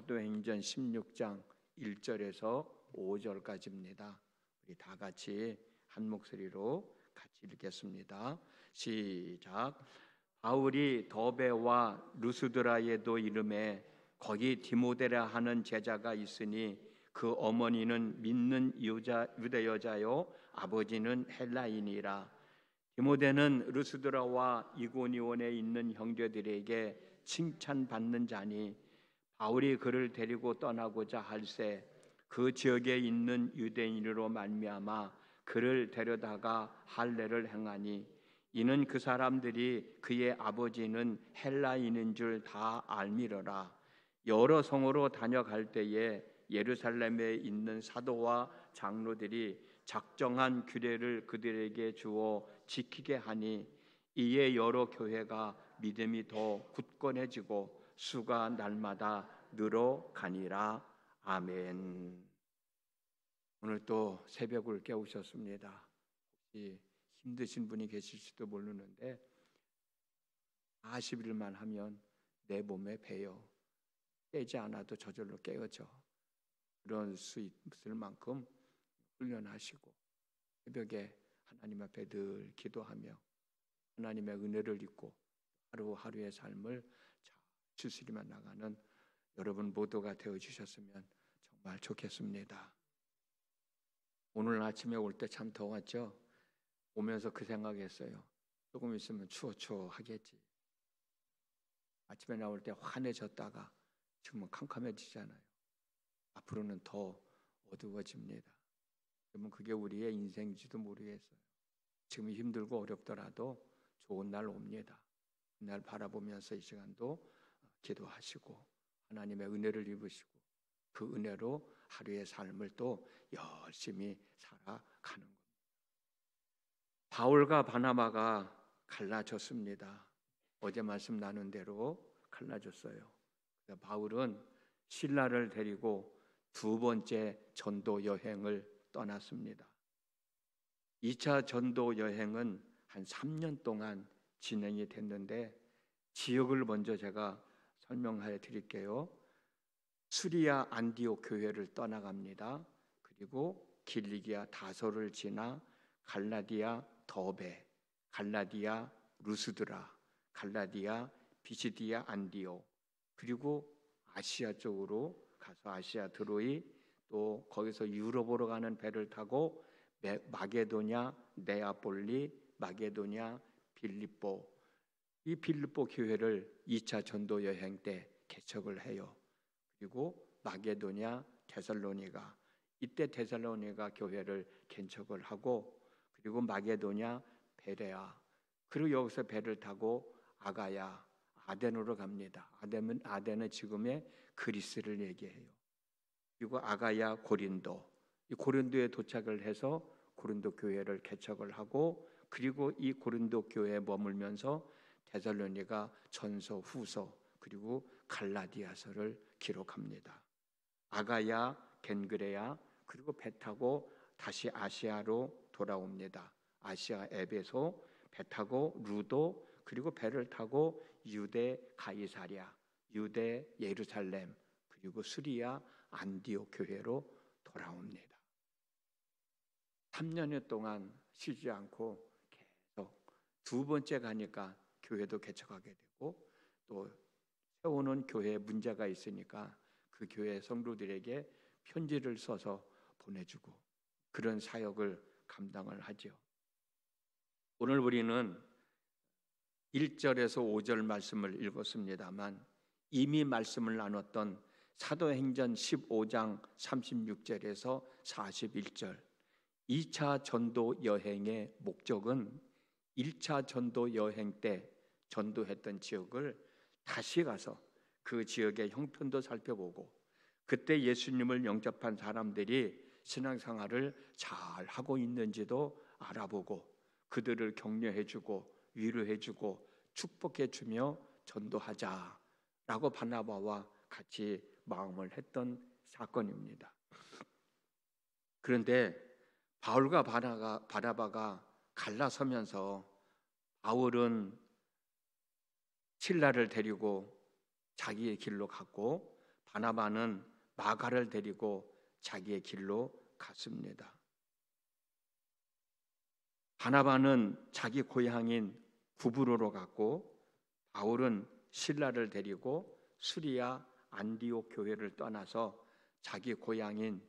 사도행전 16장 1절에서 5절까지입니다. 우리 다 같이 한 목소리로 같이 읽겠습니다. 시작. 바울이 더베와 루스드라에도 이름에 거기 디모데라 하는 제자가 있으니 그 어머니는 믿는 유대 여자요 아버지는 헬라인이라. 디모데는 루스드라와 이고니온에 있는 형제들에게 칭찬받는 자니 바울이 그를 데리고 떠나고자 할새 그 지역에 있는 유대인으로 말미암아 그를 데려다가 할례를 행하니 이는 그 사람들이 그의 아버지는 헬라인인 줄 다 알미러라. 여러 성으로 다녀갈 때에 예루살렘에 있는 사도와 장로들이 작정한 규례를 그들에게 주어 지키게 하니 이에 여러 교회가 믿음이 더 굳건해지고 수가 날마다 늘어가니라. 아멘. 오늘 또 새벽을 깨우셨습니다. 혹시 힘드신 분이 계실지도 모르는데 40일만 하면 내 몸에 배요. 깨지 않아도 저절로 깨어져. 그런 수 있을 만큼 훈련하시고 새벽에 하나님 앞에 늘 기도하며 하나님의 은혜를 입고 하루하루의 삶을 잘 추스리며 나가는 여러분 모두가 되어주셨으면 정말 좋겠습니다. 오늘 아침에 올 때 참 더웠죠? 오면서 그 생각했어요. 조금 있으면 추워 하겠지. 아침에 나올 때 환해졌다가 지금은 캄캄해지잖아요. 앞으로는 더 어두워집니다. 그러면 그게 우리의 인생인지도 모르겠어요. 지금 힘들고 어렵더라도 좋은 날 옵니다. 그날 바라보면서 이 시간도 기도하시고 하나님의 은혜를 입으시고 그 은혜로 하루의 삶을 또 열심히 살아가는 겁니다. 바울과 바나바가 갈라졌습니다. 어제 말씀 나눈 대로 갈라졌어요. 바울은 실라를 데리고 두 번째 전도 여행을 떠났습니다. 2차 전도 여행은 한 3년 동안 진행이 됐는데 지역을 먼저 제가 설명해 드릴게요. 수리아 안디옥 교회를 떠나갑니다. 그리고 길리기아 다소를 지나 갈라디아 더베, 갈라디아 루스드라, 갈라디아 비시디아 안디옥, 그리고 아시아 쪽으로 가서 아시아 드로이, 또 거기서 유럽으로 가는 배를 타고 마게도냐, 네아폴리, 마게도냐, 빌립보, 이 빌립보 교회를 2차 전도 여행 때 개척을 해요. 그리고 마게도냐, 데살로니가, 이때 데살로니가 교회를 개척을 하고, 그리고 마게도냐, 베레아, 그리고 여기서 배를 타고 아가야, 아덴으로 갑니다. 아덴은 지금의 그리스를 얘기해요. 그리고 아가야, 고린도, 이 고린도에 도착을 해서 고린도 교회를 개척을 하고, 그리고 이 고린도 교회에 머물면서 데살로니가 전서, 후서, 그리고 갈라디아서를 기록합니다. 아가야, 겐그레야, 그리고 배 타고 다시 아시아로 돌아옵니다. 아시아 에베소, 배 타고 루도, 그리고 배를 타고 유대 가이사랴, 유대 예루살렘, 그리고 수리아 안디옥 교회로 돌아옵니다. 3년여 동안 쉬지 않고 계속 두 번째 가니까 교회도 개척하게 되고, 또 세우는 교회에 문제가 있으니까 그 교회 성도들에게 편지를 써서 보내주고 그런 사역을 감당을 하죠. 오늘 우리는 1절에서 5절 말씀을 읽었습니다만 이미 말씀을 나눴던 사도행전 15장 36절에서 41절 2차 전도 여행의 목적은 1차 전도 여행 때 전도했던 지역을 다시 가서 그 지역의 형편도 살펴보고 그때 예수님을 영접한 사람들이 신앙생활을 잘 하고 있는지도 알아보고 그들을 격려해주고 위로해주고 축복해주며 전도하자라고 바나바와 같이 마음을 했던 사건입니다. 그런데 바울과 바나바가 갈라서면서 바울은 실라를 데리고 자기의 길로 갔고 바나바는 마가를 데리고 자기의 길로 갔습니다. 바나바는 자기 고향인 구브로로 갔고 바울은 실라를 데리고 수리아 안디옥 교회를 떠나서 자기 고향인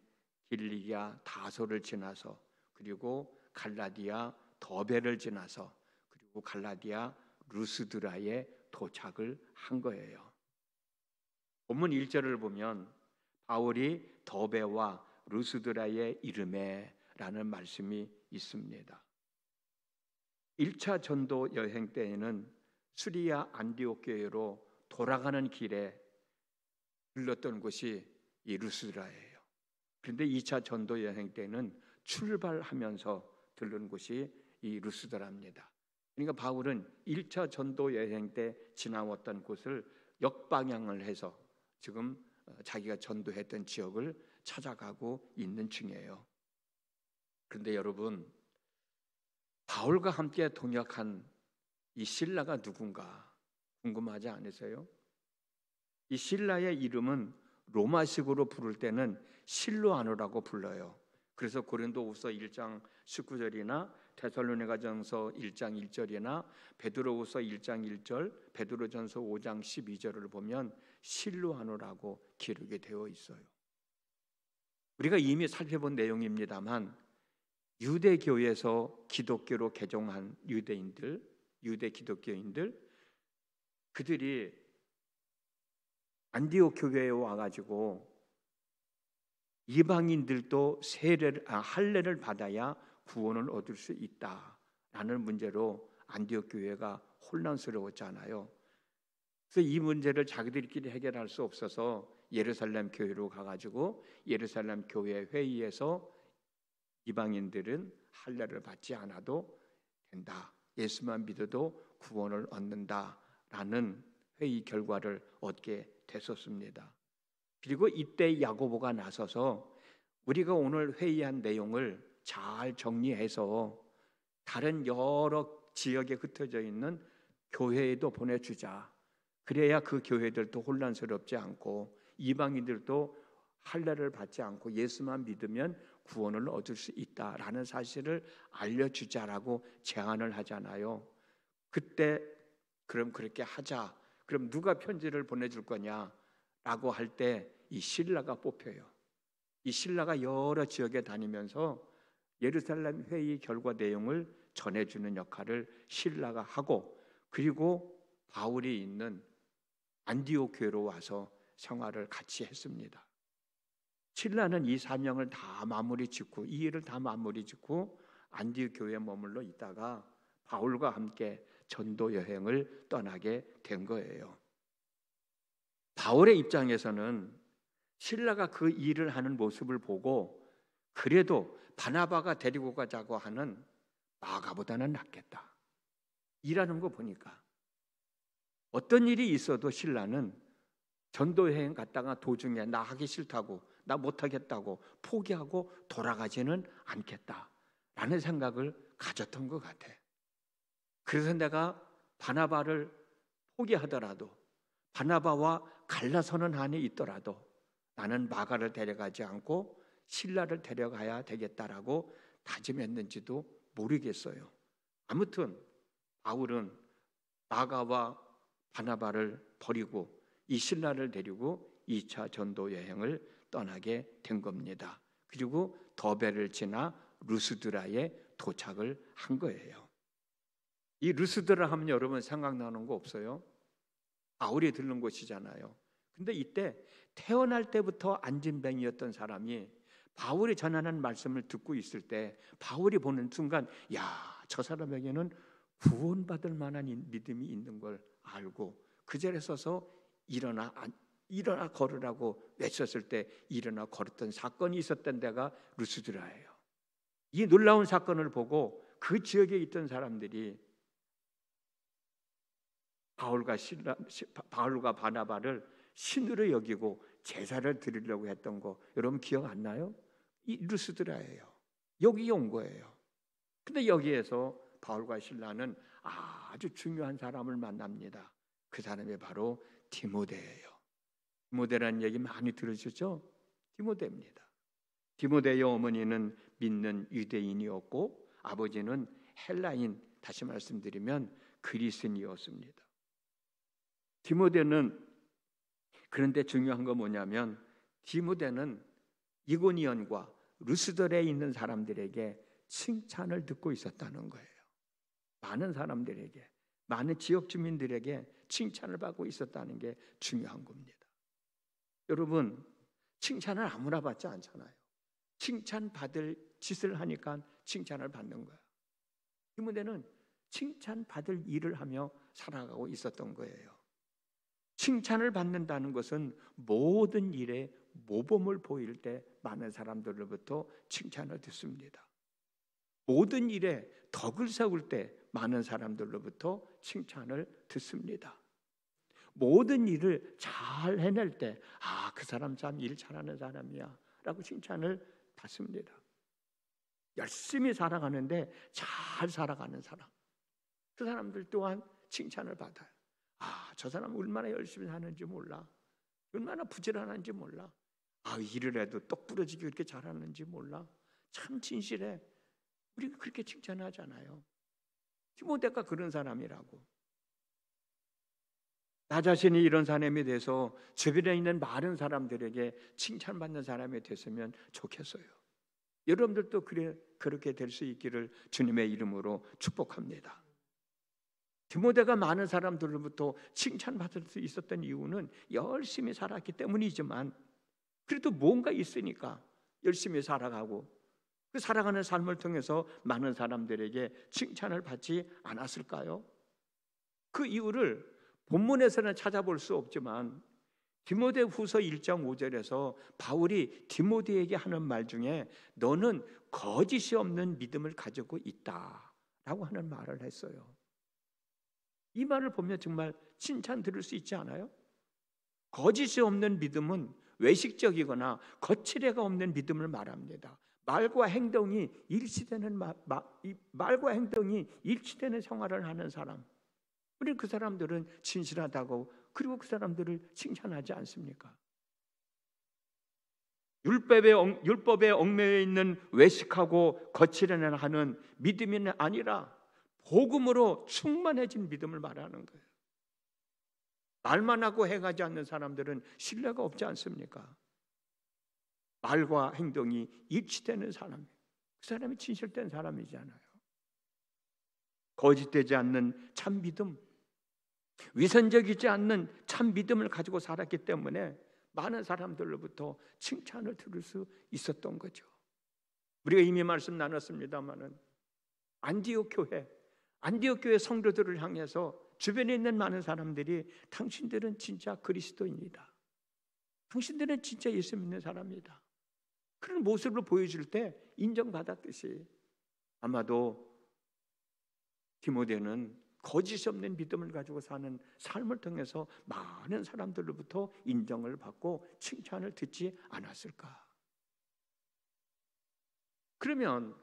길리기아 다소를 지나서 그리고 갈라디아 더베를 지나서 그리고 갈라디아 루스드라에 도착을 한 거예요. 본문 1절을 보면 바울이 더베와 루스드라에 이르매라는 말씀이 있습니다. 1차 전도 여행 때에는 수리아 안디옥 교회로 돌아가는 길에 들렀던 곳이 이 루스드라예요. 그런데 2차 전도 여행 때는 출발하면서 들른 곳이 이 루스드라입니다. 그러니까 바울은 1차 전도 여행 때 지나왔던 곳을 역방향을 해서 지금 자기가 전도했던 지역을 찾아가고 있는 중이에요. 그런데 여러분, 바울과 함께 동역한 이 실라가 누군가 궁금하지 않으세요? 이 실라의 이름은 로마식으로 부를 때는 실로아노라고 불러요. 그래서 고린도후서 1장 19절이나 데살로니가전서 1장 1절이나 베드로후서 1장 1절, 베드로전서 5장 12절을 보면 실로아노라고 기록이 되어 있어요. 우리가 이미 살펴본 내용입니다만 유대교에서 기독교로 개종한 유대인들, 유대 기독교인들, 그들이 안디옥 교회에 와가지고 이방인들도 할례를 받아야 구원을 얻을 수 있다라는 문제로 안디옥 교회가 혼란스러웠잖아요. 그래서 이 문제를 자기들끼리 해결할 수 없어서 예루살렘 교회로 가가지고 예루살렘 교회 회의에서 이방인들은 할례를 받지 않아도 된다, 예수만 믿어도 구원을 얻는다라는 회의 결과를 얻게 됐었습니다. 그리고 이때 야고보가 나서서 우리가 오늘 회의한 내용을 잘 정리해서 다른 여러 지역에 흩어져 있는 교회에도 보내주자. 그래야 그 교회들도 혼란스럽지 않고 이방인들도 할례를 받지 않고 예수만 믿으면 구원을 얻을 수 있다라는 사실을 알려주자라고 제안을 하잖아요. 그때 그럼 그렇게 하자. 그럼 누가 편지를 보내줄 거냐라고 할 때 이 실라가 뽑혀요. 이 실라가 여러 지역에 다니면서 예루살렘 회의 결과 내용을 전해주는 역할을 실라가 하고, 그리고 바울이 있는 안디옥 교회로 와서 생활을 같이 했습니다. 실라는 이 사명을 다 마무리 짓고, 이 일을 다 마무리 짓고 안디옥 교회에 머물러 있다가 바울과 함께 전도 여행을 떠나게 된 거예요. 바울의 입장에서는 실라가 그 일을 하는 모습을 보고 그래도 바나바가 데리고 가자고 하는 마가보다는 낫겠다. 일하는 거 보니까 어떤 일이 있어도 실라는 전도 여행 갔다가 도중에 나 하기 싫다고, 나 못하겠다고 포기하고 돌아가지는 않겠다라는 생각을 가졌던 것 같아. 그래서 내가 바나바를 포기하더라도, 바나바와 갈라서는 한이 있더라도 나는 마가를 데려가지 않고 실라를 데려가야 되겠다라고 다짐했는지도 모르겠어요. 아무튼 바울은 마가와 바나바를 버리고 이 실라를 데리고 2차 전도 여행을 떠나게 된 겁니다. 그리고 더베를 지나 루스드라에 도착을 한 거예요. 이 루스드라 하면 여러분 생각나는 거 없어요? 바울이 들른 곳이잖아요. 근데 이때 태어날 때부터 안진뱅이였던 사람이 바울이 전하는 말씀을 듣고 있을 때 바울이 보는 순간, 야, 저 사람에게는 구원받을 만한 믿음이 있는 걸 알고 그 자리에 서서 일어나 걸으라고 외쳤을 때 일어나 걸었던 사건이 있었던 데가 루스드라예요. 이 놀라운 사건을 보고 그 지역에 있던 사람들이 바울과 바나바를 신으로 여기고 제사를 드리려고 했던 거 여러분 기억 안 나요? 이 루스드라예요. 여기 온 거예요. 근데 여기에서 바울과 실라는 아주 중요한 사람을 만납니다. 그 사람이 바로 디모데예요. 디모데라는 얘기 많이 들으셨죠? 디모데입니다. 디모데의 어머니는 믿는 유대인이었고 아버지는 헬라인, 다시 말씀드리면 그리스인이었습니다. 디모데는, 그런데 중요한 건 뭐냐면 디모데는 이고니온과 루스들에 있는 사람들에게 칭찬을 듣고 있었다는 거예요. 많은 사람들에게, 많은 지역 주민들에게 칭찬을 받고 있었다는 게 중요한 겁니다. 여러분, 칭찬을 아무나 받지 않잖아요. 칭찬받을 짓을 하니까 칭찬을 받는 거야. 디모데는 칭찬받을 일을 하며 살아가고 있었던 거예요. 칭찬을 받는다는 것은 모든 일에 모범을 보일 때 많은 사람들로부터 칭찬을 듣습니다. 모든 일에 덕을 세울 때 많은 사람들로부터 칭찬을 듣습니다. 모든 일을 잘 해낼 때, 아, 그 사람 참 일 잘하는 사람이야 라고 칭찬을 받습니다. 열심히 살아가는데 잘 살아가는 사람, 그 사람들 또한 칭찬을 받아요. 아, 저 사람 얼마나 열심히 사는지 몰라, 얼마나 부지런한지 몰라, 아, 일을 해도 똑부러지게 그렇게 잘하는지 몰라, 참 진실해. 우리가 그렇게 칭찬하잖아요. 디모데가 그런 사람이라고. 나 자신이 이런 사람이 돼서 주변에 있는 많은 사람들에게 칭찬받는 사람이 됐으면 좋겠어요. 여러분들도 그렇게 될 수 있기를 주님의 이름으로 축복합니다. 디모데가 많은 사람들로부터 칭찬받을 수 있었던 이유는 열심히 살았기 때문이지만, 그래도 뭔가 있으니까 열심히 살아가고 그 살아가는 삶을 통해서 많은 사람들에게 칭찬을 받지 않았을까요? 그 이유를 본문에서는 찾아볼 수 없지만 디모데후서 1장 5절에서 바울이 디모데에게 하는 말 중에 너는 거짓이 없는 믿음을 가지고 있다라고 하는 말을 했어요. 이 말을 보면 정말 칭찬 들을 수 있지 않아요? 거짓이 없는 믿음은 외식적이거나 거칠애가 없는 믿음을 말합니다. 말과 행동이 일치되는 말과 행동이 일치되는 생활을 하는 사람, 우리 그 사람들은 진실하다고, 그리고 그 사람들을 칭찬하지 않습니까? 율법에 얽매여 있는 외식하고 거칠애는 하는 믿음이 아니라 복음으로 충만해진 믿음을 말하는 거예요. 말만 하고 행하지 않는 사람들은 신뢰가 없지 않습니까? 말과 행동이 일치되는 사람, 그 사람이 진실된 사람이잖아요. 거짓되지 않는 참 믿음, 위선적이지 않는 참 믿음을 가지고 살았기 때문에 많은 사람들로부터 칭찬을 들을 수 있었던 거죠. 우리가 이미 말씀 나눴습니다마는 안디옥 교회 성도들을 향해서 주변에 있는 많은 사람들이 당신들은 진짜 그리스도입니다, 당신들은 진짜 예수 믿는 사람이다, 그런 모습을 보여줄 때 인정받았듯이 아마도 디모데는 거짓이 없는 믿음을 가지고 사는 삶을 통해서 많은 사람들로부터 인정을 받고 칭찬을 듣지 않았을까? 그러면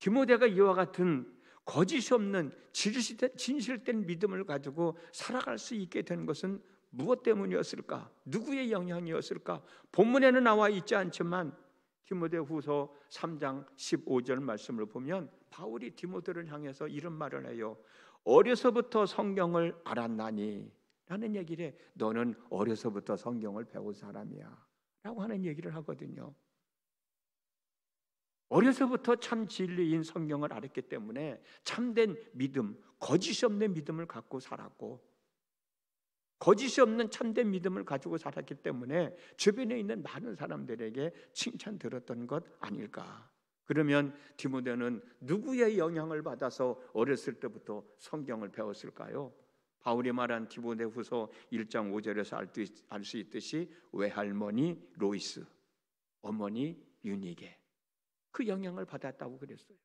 디모데가 이와 같은 거짓이 없는 진실된 믿음을 가지고 살아갈 수 있게 된 것은 무엇 때문이었을까? 누구의 영향이었을까? 본문에는 나와 있지 않지만 디모데후서 3장 15절 말씀을 보면 바울이 디모데를 향해서 이런 말을 해요. 어려서부터 성경을 알았나니 라는 얘기를 해. 너는 어려서부터 성경을 배운 사람이야 라고 하는 얘기를 하거든요. 어려서부터 참 진리인 성경을 알았기 때문에 참된 믿음, 거짓이 없는 믿음을 갖고 살았고, 거짓이 없는 참된 믿음을 가지고 살았기 때문에 주변에 있는 많은 사람들에게 칭찬 들었던 것 아닐까? 그러면 디모데는 누구의 영향을 받아서 어렸을 때부터 성경을 배웠을까요? 바울이 말한 디모데후서 1장 5절에서 알 수 있듯이 외할머니 로이스, 어머니 유니게 그 영향을 받았다고 그랬어요.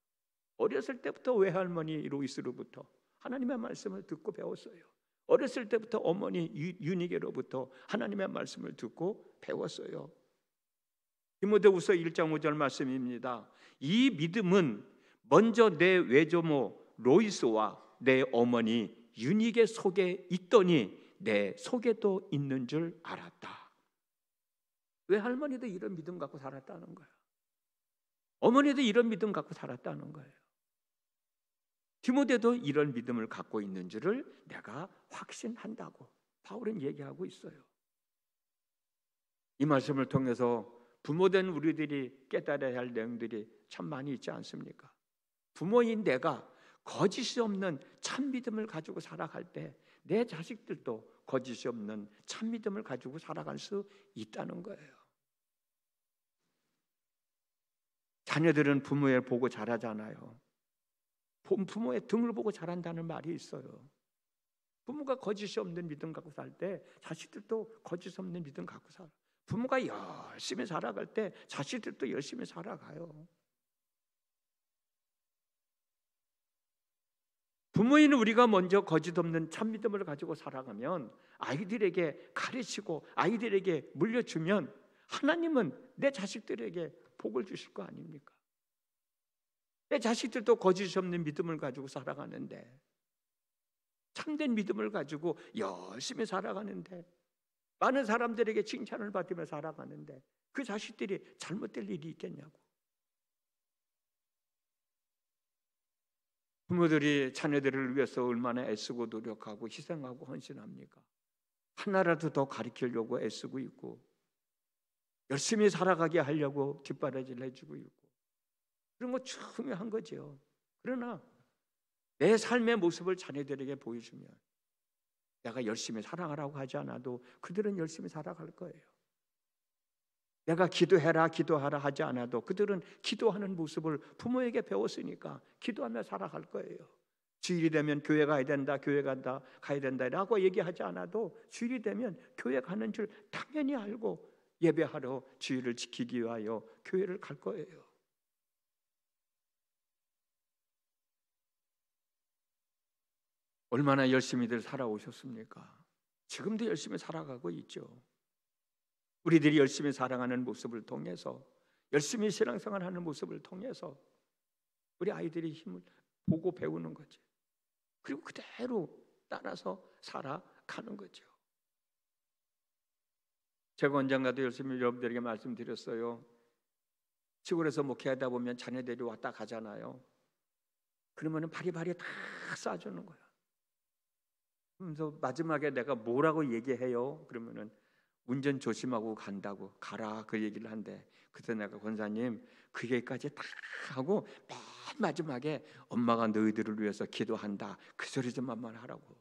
어렸을 때부터 외할머니 로이스로부터 하나님의 말씀을 듣고 배웠어요. 어렸을 때부터 어머니 유니게로부터 하나님의 말씀을 듣고 배웠어요. 디모데후서 1장 5절 말씀입니다. 이 믿음은 먼저 내 외조모 로이스와 내 어머니 유니게 속에 있더니 내 속에도 있는 줄 알았다. 외할머니도 이런 믿음 갖고 살았다는 거예요. 어머니도 이런 믿음 갖고 살았다는 거예요. 디모데도 이런 믿음을 갖고 있는 줄을 내가 확신한다고 바울은 얘기하고 있어요. 이 말씀을 통해서 부모된 우리들이 깨달아야 할 내용들이 참 많이 있지 않습니까? 부모인 내가 거짓이 없는 참 믿음을 가지고 살아갈 때 내 자식들도 거짓이 없는 참 믿음을 가지고 살아갈 수 있다는 거예요. 자녀들은 부모의 보고 자라잖아요. 부모의 등을 보고 자란다는 말이 있어요. 부모가 거짓이 없는 믿음 갖고 살 때 자식들도 거짓 없는 믿음 갖고 살아. 부모가 열심히 살아갈 때 자식들도 열심히 살아가요. 부모인 우리가 먼저 거짓 없는 참 믿음을 가지고 살아가면 아이들에게 가르치고 아이들에게 물려주면 하나님은 내 자식들에게 복을 주실 거 아닙니까? 내 자식들도 거짓 없는 믿음을 가지고 살아가는데, 참된 믿음을 가지고 열심히 살아가는데, 많은 사람들에게 칭찬을 받으며 살아가는데 그 자식들이 잘못될 일이 있겠냐고. 부모들이 자녀들을 위해서 얼마나 애쓰고 노력하고 희생하고 헌신합니까? 하나라도 더 가르치려고 애쓰고 있고 열심히 살아가게 하려고 뒷바라지를 해주고 있고 그런 거 중요한 거죠. 그러나 내 삶의 모습을 자녀들에게 보여주면 내가 열심히 살아가라고 하지 않아도 그들은 열심히 살아갈 거예요. 내가 기도해라 기도하라 하지 않아도 그들은 기도하는 모습을 부모에게 배웠으니까 기도하며 살아갈 거예요. 주일이 되면 교회 가야 된다, 교회 간다, 가야 된다라고 얘기하지 않아도 주일이 되면 교회 가는 줄 당연히 알고 예배하러 주일을 지키기 위하여 교회를 갈 거예요. 얼마나 열심히들 살아오셨습니까? 지금도 열심히 살아가고 있죠. 우리들이 열심히 살아가는 모습을 통해서, 열심히 신앙생활하는 모습을 통해서 우리 아이들이 힘을 보고 배우는 거죠. 그리고 그대로 따라서 살아가는 거죠. 제가 언젠가도 열심히 여러분들에게 말씀드렸어요. 시골에서 목회하다 보면 자녀들이 왔다 가잖아요. 그러면 바리바리 다 싸주는 거야. 그래서 마지막에 내가 뭐라고 얘기해요? 그러면은 운전 조심하고 간다고 가라 그 얘기를 한대. 그래서 내가 권사님 그 얘기까지 다 하고 맨 마지막에 엄마가 너희들을 위해서 기도한다 그 소리 좀 만만 하라고.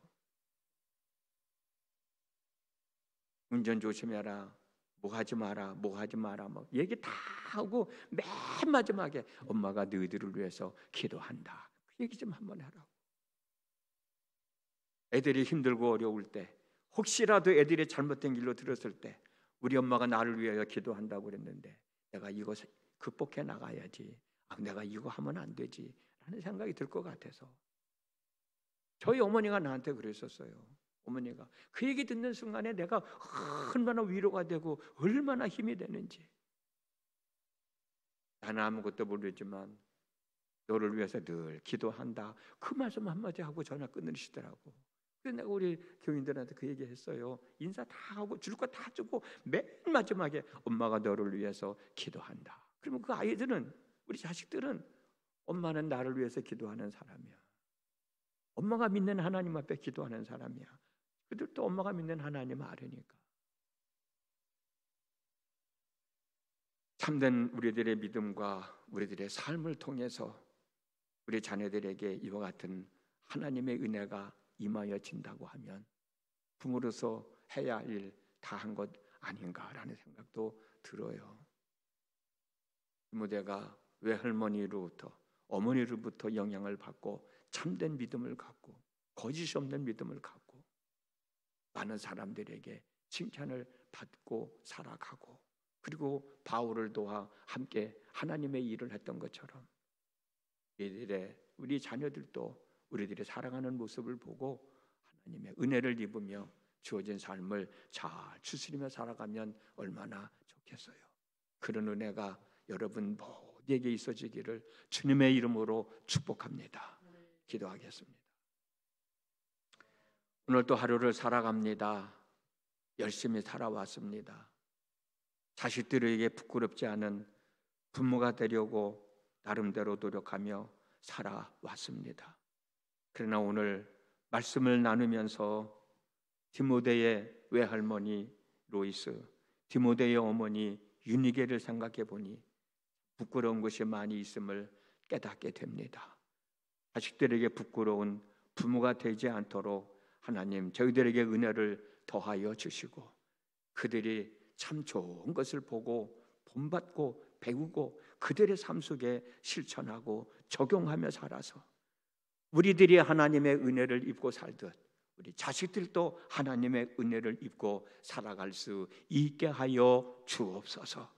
운전 조심해라, 뭐 하지 마라, 뭐 하지 마라, 뭐 얘기 다 하고 맨 마지막에 엄마가 너희들을 위해서 기도한다 그 얘기 좀 한번 하라고. 애들이 힘들고 어려울 때, 혹시라도 애들이 잘못된 길로 들었을 때 우리 엄마가 나를 위하여 기도한다고 그랬는데 내가 이거 극복해 나가야지, 내가 이거 하면 안 되지 라는 생각이 들 것 같아서. 저희 어머니가 나한테 그랬었어요. 어머니가 그 얘기 듣는 순간에 내가 얼마나 위로가 되고 얼마나 힘이 되는지. 나는 아무것도 모르지만 너를 위해서 늘 기도한다 그 말씀 한마디 하고 전화 끊으시더라고. 그래서 내가 우리 교인들한테 그 얘기 했어요. 인사 다 하고 줄 거 다 주고 맨 마지막에 엄마가 너를 위해서 기도한다. 그러면 그 아이들은, 우리 자식들은 엄마는 나를 위해서 기도하는 사람이야. 엄마가 믿는 하나님 앞에 기도하는 사람이야. 그들도 엄마가 믿는 하나님 알으니까. 참된 우리들의 믿음과 우리들의 삶을 통해서 우리 자녀들에게 이와 같은 하나님의 은혜가 임하여진다고 하면 부모로서 해야 할 일 다 한 것 아닌가라는 생각도 들어요. 디모데가 외할머니로부터 어머니로부터 영향을 받고 참된 믿음을 갖고 거짓이 없는 믿음을 갖고 많은 사람들에게 칭찬을 받고 살아가고, 그리고 바울을 도와 함께 하나님의 일을 했던 것처럼 우리 자녀들도 우리들이 살아가는 모습을 보고 하나님의 은혜를 입으며 주어진 삶을 잘 추스리며 살아가면 얼마나 좋겠어요. 그런 은혜가 여러분 모두에게 있어지기를 주님의 이름으로 축복합니다. 기도하겠습니다. 오늘 또 하루를 살아갑니다. 열심히 살아왔습니다. 자식들에게 부끄럽지 않은 부모가 되려고 나름대로 노력하며 살아왔습니다. 그러나 오늘 말씀을 나누면서 디모데의 외할머니 로이스, 디모데의 어머니 유니게를 생각해 보니 부끄러운 것이 많이 있음을 깨닫게 됩니다. 자식들에게 부끄러운 부모가 되지 않도록 하나님 저희들에게 은혜를 더하여 주시고, 그들이 참 좋은 것을 보고 본받고 배우고 그들의 삶 속에 실천하고 적용하며 살아서 우리들이 하나님의 은혜를 입고 살듯 우리 자식들도 하나님의 은혜를 입고 살아갈 수 있게 하여 주옵소서.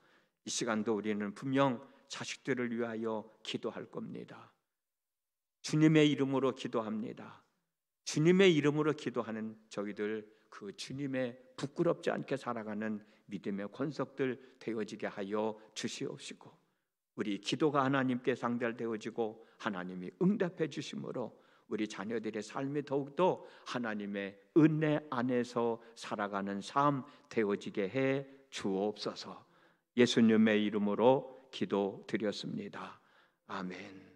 이 시간도 우리는 분명 자식들을 위하여 기도할 겁니다. 주님의 이름으로 기도합니다. 주님의 이름으로 기도하는 저희들, 그 주님의 부끄럽지 않게 살아가는 믿음의 권속들 되어지게 하여 주시옵시고, 우리 기도가 하나님께 상달되어지고 하나님이 응답해 주심으로 우리 자녀들의 삶이 더욱더 하나님의 은혜 안에서 살아가는 삶 되어지게 해 주옵소서. 예수님의 이름으로 기도드렸습니다. 아멘.